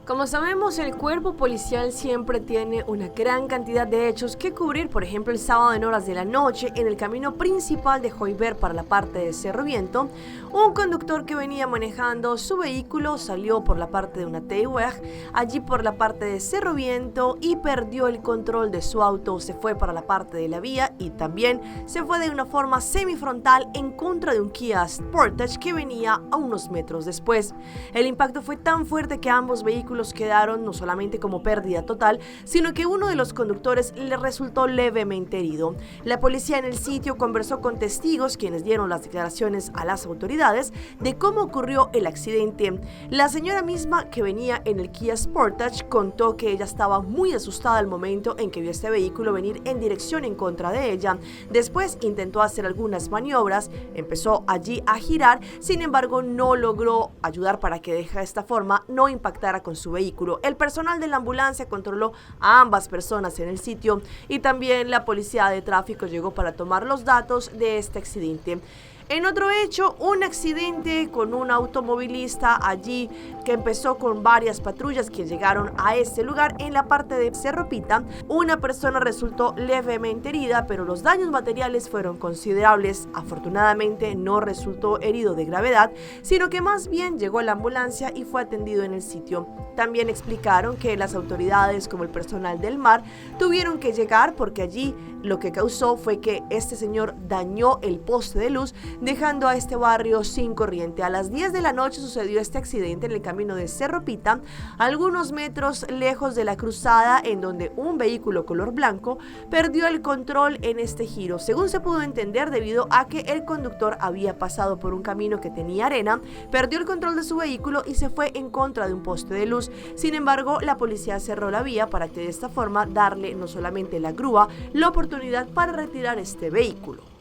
Como sabemos, el cuerpo policial siempre tiene una gran cantidad de hechos que cubrir. Por ejemplo, el sábado en horas de la noche, en el camino principal de Joiber para la parte de Cerro Viento, un conductor que venía manejando su vehículo salió por la parte de una Teiweg, allí por la parte de Cerro Viento, y perdió el control de su auto, se fue para la parte de la vía y también se fue de una forma semifrontal en contra de un Kia Sportage que venía a unos metros después. El impacto fue tan fuerte que ambos vehículos quedaron no solamente como pérdida total, sino que uno de los conductores le resultó levemente herido. La policía en el sitio conversó con testigos, quienes dieron las declaraciones a las autoridades de cómo ocurrió el accidente. La señora misma, que venía en el Kia Sportage, contó que ella estaba muy asustada al momento en que vio este vehículo venir en dirección en contra de ella. Después intentó hacer algunas maniobras, empezó allí a girar, sin embargo no logró ayudar para que de esta forma no impactara con su vehículo. El personal de la ambulancia controló a ambas personas en el sitio y también la policía de tráfico llegó para tomar los datos de este accidente. En otro hecho, un accidente con un automovilista allí que empezó con varias patrullas que llegaron a este lugar en la parte de Cerro Pita. Una persona resultó levemente herida, pero los daños materiales fueron considerables. Afortunadamente no resultó herido de gravedad, sino que más bien llegó la ambulancia y fue atendido en el sitio. También explicaron que las autoridades como el personal del mar tuvieron que llegar porque allí lo que causó fue que este señor dañó el poste de luz, dejando a este barrio sin corriente. A las 10 de la noche sucedió este accidente en el camino de Cerro Pita, algunos metros lejos de la cruzada, en donde un vehículo color blanco perdió el control en este giro, según se pudo entender, debido a que el conductor había pasado por un camino que tenía arena, perdió el control de su vehículo y se fue en contra de un poste de luz. Sin embargo, la policía cerró la vía para que de esta forma darle no solamente la grúa la oportunidad para retirar este vehículo.